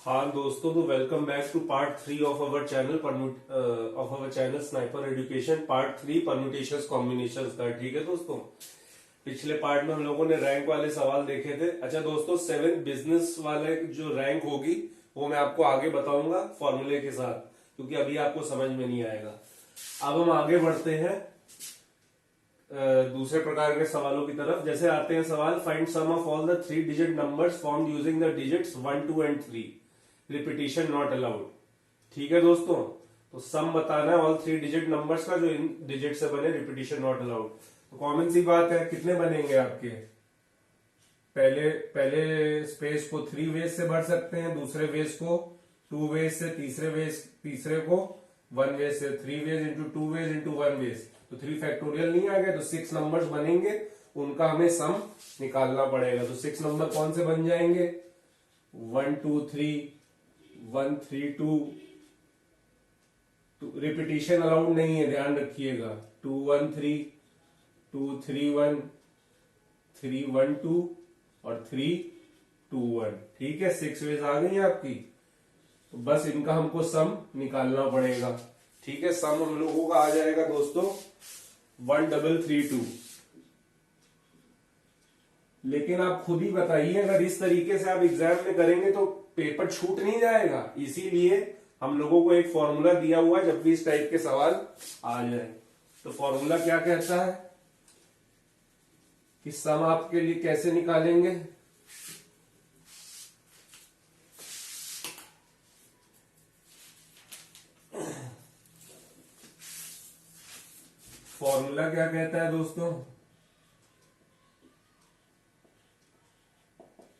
हाँ दोस्तों, तो welcome back to part 3 of our channel sniper education. Part 3 permutations combinations का। ठीक है दोस्तों, पिछले पार्ट में हम लोगों ने रैंक वाले सवाल देखे थे। अच्छा दोस्तों, 7 बिजनेस वाले जो रैंक होगी वो मैं आपको आगे बताऊंगा फॉर्मूले के साथ, क्योंकि अभी आपको समझ में नहीं आएगा। अब हम आगे बढ़ते हैं दूसरे प्रकार के सवालों की तरफ। जैसे आते हैं सवाल, find sum of all the 3 digit numbers formed using the digits 1, 2 and 3, repetition not allowed. ठीक है दोस्तों, तो सम बताना है ऑल 3 डिजिट नंबर्स का जो इन डिजिट से बने, रिपीटिशन नॉट अलाउड। तो कॉमन सी बात है, कितने बनेंगे आपके? पहले स्पेस को 3 वेज से भर सकते हैं, दूसरे वेज को 2 वेज से, तीसरे को 1 वेज से। 3 ways into 2 ways into 1 ways, तो 3 फैक्टोरियल नहीं आ गया, तो 6 नंबर्स बनेंगे, उनका हमें सम निकालना पड़ेगा। तो 6 नंबर कौन से बन जाएंगे? 1 2 3, 1 3 2। रिपीटिशन अलाउड नहीं है, ध्यान रखिएगा। 2 1 3, 2 3 1, 3 1 2 और 3 2 1। ठीक है, 6 वेज आ गई आपकी, तो बस इनका हमको सम निकालना पड़ेगा। ठीक है, सम हम लोगों का आ जाएगा दोस्तों 1332। लेकिन आप खुद ही बताइए, अगर इस तरीके से आप एग्जाम में करेंगे तो पेपर छूट नहीं जाएगा। इसीलिए हम लोगों को एक फॉर्मूला दिया हुआ है जब भी इस टाइप के सवाल आ जाए। तो फॉर्मूला क्या कहता है कि सम आपके लिए कैसे निकालेंगे? फॉर्मूला क्या कहता है दोस्तों?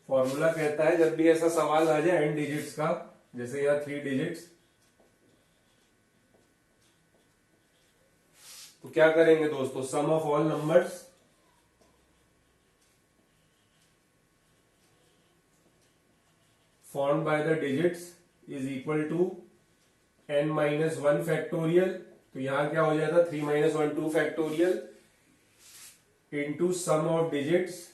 फॉर्मूला कहता है, जब भी ऐसा सवाल आ जाए n डिजिट्स का, जैसे यहां 3 डिजिट्स, तो क्या करेंगे दोस्तों? Sum of all numbers formed by the digits is equal to n-1 factorial. तो यहां क्या हो जाता? 3 - 1 2 factorial into sum of digits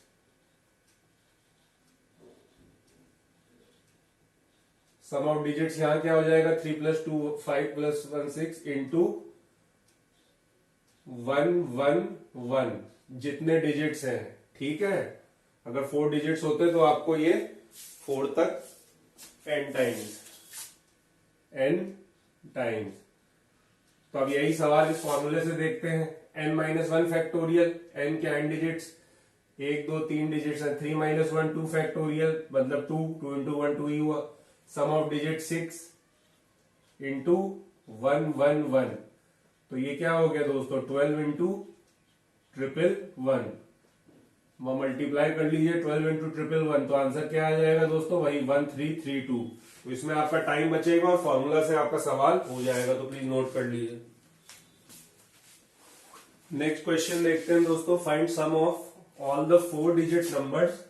sum of digits यहां क्या हो जाएगा? 3 + 2 5 + 1 6 इंटू 1 1 1, जितने डिजिट्स हैं। ठीक है, अगर 4 डिजिट्स होते तो आपको ये 4 तक n टाइम्स। तो अब यही सवाल इस फॉर्मूले से देखते हैं। n-1 फैक्टोरियल, n के n डिजिट्स 1 2 3 डिजिट्स है। 3 - 1 2 फैक्टोरियल मतलब 2, 2 इंटू 1 2 ही हुआ। सम ऑफ डिजिट 6 इंटू 1 1 1, तो ये क्या हो गया दोस्तों? 12 इंटू 111। मल्टीप्लाई कर लीजिए 12 इंटू 111, तो आंसर क्या आ जाएगा दोस्तों? वही 1332। तो इसमें आपका टाइम बचेगा और फॉर्मूला से आपका सवाल हो जाएगा, तो प्लीज नोट कर लीजिए। नेक्स्ट क्वेश्चन देखते हैं दोस्तों। Find sum of all the 4 digit numbers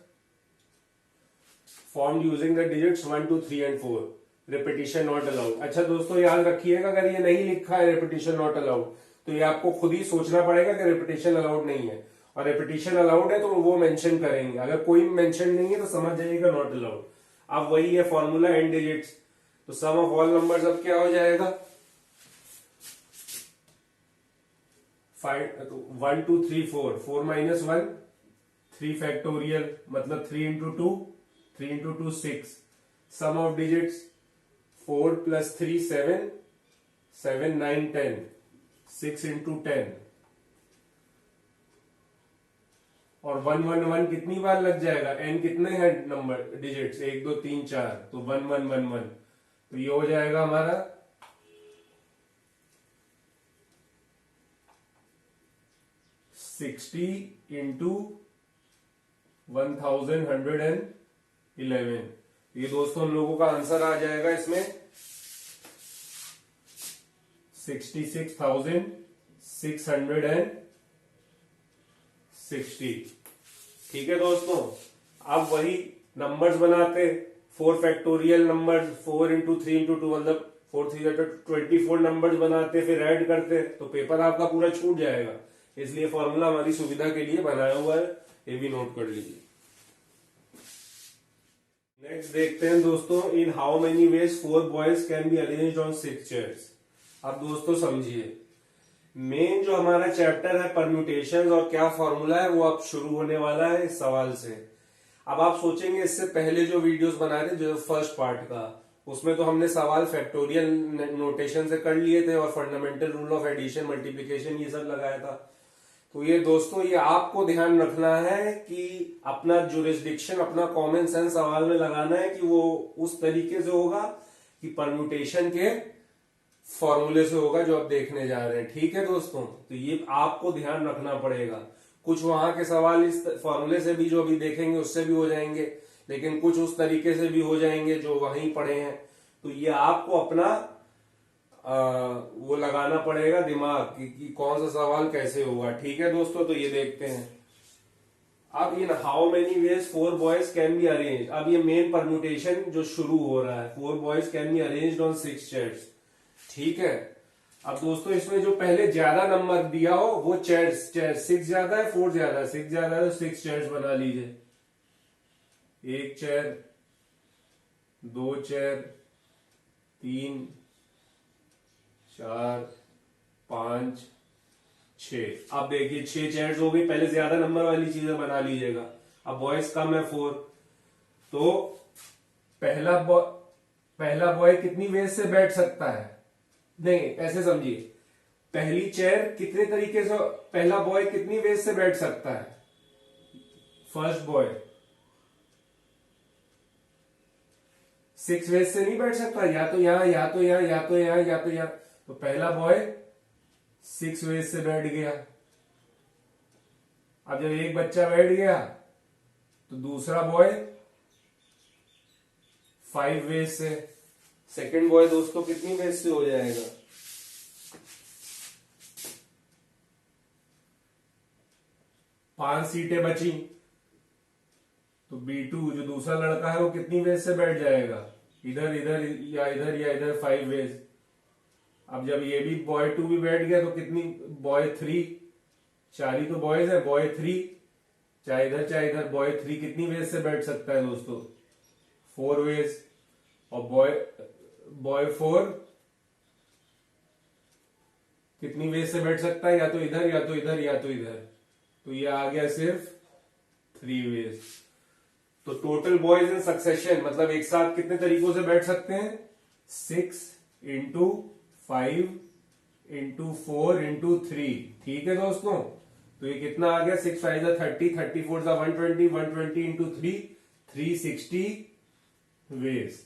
formed using the digits 1 2 3 and 4, repetition not allowed. अच्छा दोस्तों, याद रखिएगा, अगर ये नहीं लिखा है रिपीटिशन नॉट अलाउड, तो ये आपको खुद ही सोचना पड़ेगा कि रिपीटिशन अलाउड नहीं है, और रिपीटिशन अलाउड है तो वो मेंशन करेंगे। अगर कोई मेंशन नहीं है तो समझ जाइएगा नॉट अलाउड। अब वही है फॉर्मूला n डिजिट्स, तो सम ऑफ ऑल नंबर्स अब क्या हो जाएगा? 1 2 3 4, 4 - 1 3 फैक्टोरियल मतलब 3 into 2, 3 into 2 6। Sum of digits 4 + 3 7, 7 9 10, 6 into 10। और 1 1 1 कितनी बार लग जाएगा? n कितने हैं नंबर डिजिट्स? 1 2 3 4, तो 1 1 1 1, तो ये हो जाएगा हमारा 60 इंटू 1111। ये दोस्तों हम लोगों का आंसर आ जाएगा इसमें 66,660। ठीक है दोस्तों, अब वही नंबर्स बनाते। 4 फैक्टोरियल नंबर 4 इंटू 3 इंटू 2 मतलब 4 3 24 नंबर्स बनाते, फिर ऐड करते, तो पेपर आपका पूरा छूट जाएगा। इसलिए फॉर्मूला हमारी सुविधा के लिए बनाया हुआ है, ये भी नोट कर लीजिए। नेक्स्ट देखते हैं दोस्तों, in how many ways 4 boys can be arranged on 6 chairs. अब दोस्तों समझिए, मेन जो हमारा चैप्टर है परम्यूटेशन और क्या फॉर्मूला है वो अब शुरू होने वाला है इस सवाल से। अब आप सोचेंगे इससे पहले जो वीडियोस बनाए थे, जो फर्स्ट पार्ट का, उसमें तो हमने सवाल फैक्टोरियल नोटेशन से कर लिए थे और fundamental rule of addition multiplication ये सब लगाया था। तो ये दोस्तों, ये आपको ध्यान रखना है कि अपना जुरिस्डिक्शन, अपना कॉमन सेंस सवाल में लगाना है कि वो उस तरीके से होगा कि परम्यूटेशन के फॉर्मूले से होगा जो आप देखने जा रहे हैं। ठीक है दोस्तों, तो ये आपको ध्यान रखना पड़ेगा। कुछ वहां के सवाल इस फॉर्मूले से भी जो अभी देखेंगे उससे भी हो जाएंगे, लेकिन कुछ उस तरीके से भी हो जाएंगे जो वहीं पढ़े हैं। तो ये आपको अपना वो लगाना पड़ेगा दिमाग कि कौन सा सवाल कैसे होगा। ठीक है दोस्तों, तो ये देखते हैं। अब in how many ways 4 boys can be arrange, अब ये मेन परम्यूटेशन जो शुरू हो रहा है, 4 boys can be arranged on 6 chairs. ठीक है, अब दोस्तों इसमें जो पहले ज्यादा नंबर दिया हो वो चेयर्स, 6 ज्यादा है 4 ज्यादा है, 6 ज्यादा है तो 6 चेयर्स बना लीजिए। 1 चेयर, 2 चेयर, 3, 4, 5, 6। अब देखिए 6 चेयर्स हो गई, पहले ज्यादा नंबर वाली चीजें बना लीजिएगा। अब बॉयज कम है 4, तो पहला बॉय कितनी वेज से बैठ सकता है? नहीं, ऐसे समझिए, पहली चेयर कितने तरीके से, पहला बॉय कितनी वेज से बैठ सकता है? फर्स्ट बॉय 6 वेज से नहीं बैठ सकता, या तो यहां, या तो यहां, या तो यहां, या तो यहां। तो पहला बॉय 6 वेज से बैठ गया। अब जब एक बच्चा बैठ गया तो दूसरा बॉय 5 वेज से। सेकंड बॉय दोस्तों कितनी वेज से हो जाएगा? 5 सीटें बची, तो B2 जो दूसरा लड़का है वो कितनी वेज से बैठ जाएगा? इधर इधर या इधर या इधर 5 वेज। अब जब ये भी बॉय 2 भी बैठ गया तो कितनी, बॉय 3, 4 ही तो बॉयज है, बॉय 3 चाहे इधर चाहे इधर, बॉय 3 कितनी वेज से बैठ सकता है दोस्तों? 4 वेज। और बॉय 4 कितनी वेज से बैठ सकता है? या तो इधर या तो इधर या तो इधर। तो ये आ गया सिर्फ 3 वेज। तो टोटल बॉयज इन सक्सेशन मतलब एक साथ कितने तरीकों से बैठ सकते हैं? 6 इंटू 5 इंटू 4 इंटू 3। ठीक है दोस्तों, तो ये कितना आ गया? 6 5 30, 34 120, 120 इंटू 3, 360 वेज।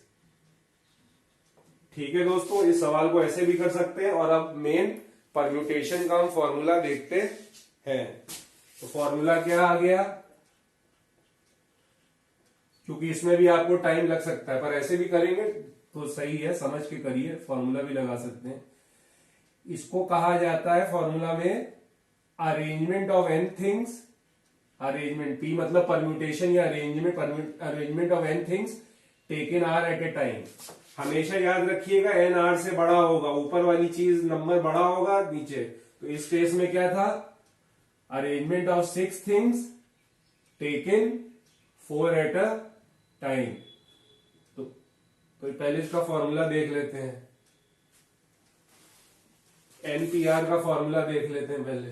ठीक है दोस्तों, इस सवाल को ऐसे भी कर सकते हैं। और अब मेन परम्यूटेशन का हम फॉर्मूला देखते हैं। तो फॉर्मूला क्या आ गया? क्योंकि इसमें भी आपको टाइम लग सकता है, पर ऐसे भी करेंगे तो सही है, समझ के करिए, फॉर्मूला भी लगा सकते हैं। इसको कहा जाता है फॉर्मूला में arrangement of N things. Arrangement, P मतलब परम्यूटेशन या arrangement, arrangement of N things taken R at a time. हमेशा याद रखिएगा एन आर से बड़ा होगा, ऊपर वाली चीज नंबर बड़ा होगा नीचे। तो इस केस में क्या था? Arrangement of 6 things taken 4 at a time. तो पहले इसका फॉर्मूला देख लेते हैं, एनपीआर का फॉर्मूला देख लेते हैं पहले।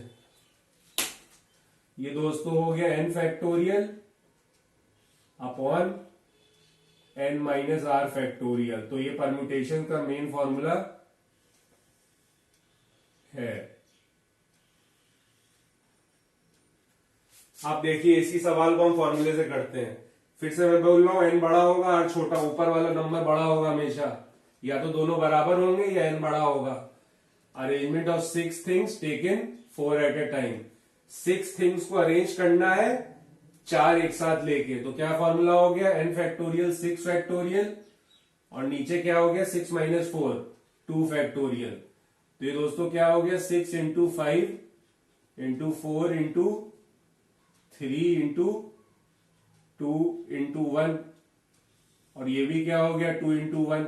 ये दोस्तों हो गया n factorial upon n minus R factorial. तो ये परम्यूटेशन का मेन फॉर्मूला है। आप देखिए इसी सवाल को हम फॉर्मूले से करते हैं। फिर से मैं बोल रहा हूं, n बड़ा होगा और छोटा, ऊपर वाला नंबर बड़ा होगा हमेशा, या तो दोनों बराबर होंगे या n बड़ा होगा। Arrangement of 6 things taken 4 at a time. 6 things को अरेंज करना है 4 एक साथ लेके। तो क्या फॉर्मूला हो गया? n फैक्टोरियल 6 फैक्टोरियल, और नीचे क्या हो गया? 6 माइनस 4 2 फैक्टोरियल। तो ये दोस्तों क्या हो गया? 6 into 5 into 4 into 3 into 2 into 1, और ये भी क्या हो गया? 2 इंटू 1।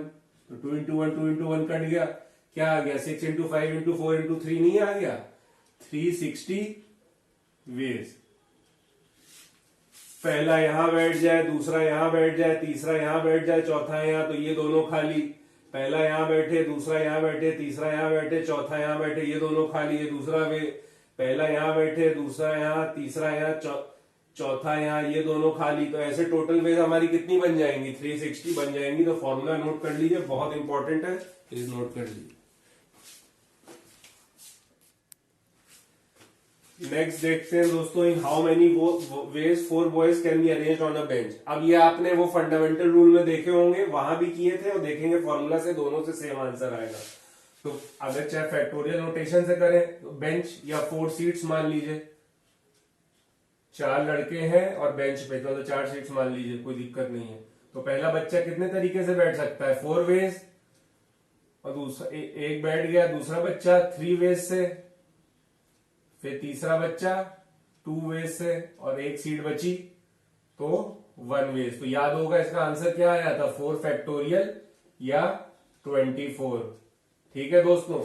तो 2 इंटू 1 2 इंटू 1 कट गया, क्या आ गया? 6 इंटू 5 इंटू 4 इंटू 3 नहीं आ गया? 360 वेज। पहला यहां बैठ जाए, दूसरा यहां बैठ जाए, तीसरा यहां बैठ जाए, चौथा यहां, तो ये दोनों खाली। पहला यहां बैठे, दूसरा यहां बैठे, तीसरा यहां बैठे, चौथा यहां बैठे, ये दोनों खाली, ये दूसरा वे। पहला यहां बैठे, दूसरा यहां, तीसरा यहां, चौथा यहां, ये दोनों खाली। तो ऐसे टोटल वेज हमारी कितनी बन जाएंगी? 360 बन जाएंगी। तो फॉर्मूला नोट कर लीजिए, बहुत इंपॉर्टेंट है, प्लीज नोट कर लीजिए। नेक्स्ट देखते हैं दोस्तों, in how many ways 4 boys can be arranged on a bench. अब ये आपने वो फंडामेंटल रूल में देखे होंगे, वहां भी किए थे और देखेंगे फॉर्मूला से दोनों से सेम आंसर आएगा। तो अगर चाहे फैक्टोरियल नोटेशन से करें तो बेंच या 4 सीट्स मान लीजिए, 4 लड़के हैं और बेंच पे, तो 4 सीट्स मान लीजिए, कोई दिक्कत नहीं है। तो पहला बच्चा कितने तरीके से बैठ सकता है? 4 वेज, और दूसरा एक बैठ गया, दूसरा बच्चा 3 वेज से, फिर तीसरा बच्चा 2 वेज से, और एक सीट बची तो 1 वेज। तो याद होगा इसका आंसर क्या आया था? 4 फैक्टोरियल या 24। ठीक है दोस्तों,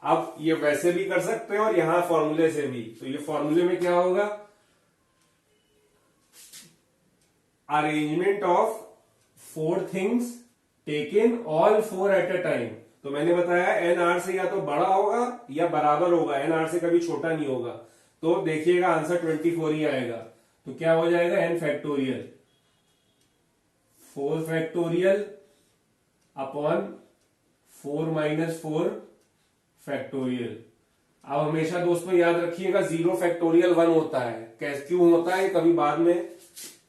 अब ये वैसे भी कर सकते हैं और यहां फॉर्मूले से भी। तो ये फॉर्मूले में क्या होगा? Arrangement of 4 things taken all 4 at a time. तो मैंने बताया एन आर से या तो बड़ा होगा या बराबर होगा, एन आर से कभी छोटा नहीं होगा। तो देखिएगा आंसर 24 ही आएगा। तो क्या हो जाएगा? N factorial, 4 factorial upon 4 minus 4 factorial. अब हमेशा दोस्तों याद रखिएगा 0 फैक्टोरियल 1 होता है। कैसे, क्यों होता है, कभी बाद में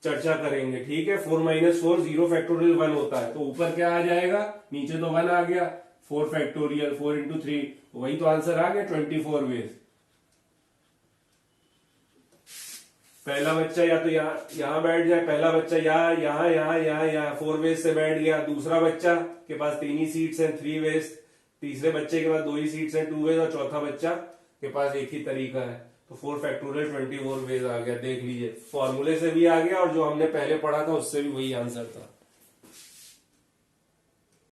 चर्चा करेंगे। ठीक है, 4 माइनस 4 0 फैक्टोरियल 1 होता है। तो ऊपर क्या आ जाएगा? नीचे तो 1 आ गया, 4 फैक्टोरियल, 4 इंटू 3, वही तो आंसर आ गया 24 वेज। पहला बच्चा या तो यहां बैठ जाए, पहला बच्चा यहाँ 4 वेज से बैठ गया। दूसरा बच्चा के पास 3 ही सीट्स हैं, 3 वेज। तीसरे बच्चे के पास 2 ही सीट्स हैं, 2 वेज। और चौथा बच्चा के पास एक ही तरीका है। तो 4 फैक्टोरियल 24 वेज आ गया। देख लीजिए, फॉर्मूले से भी आ गया और जो हमने पहले पढ़ा था उससे भी वही आंसर था।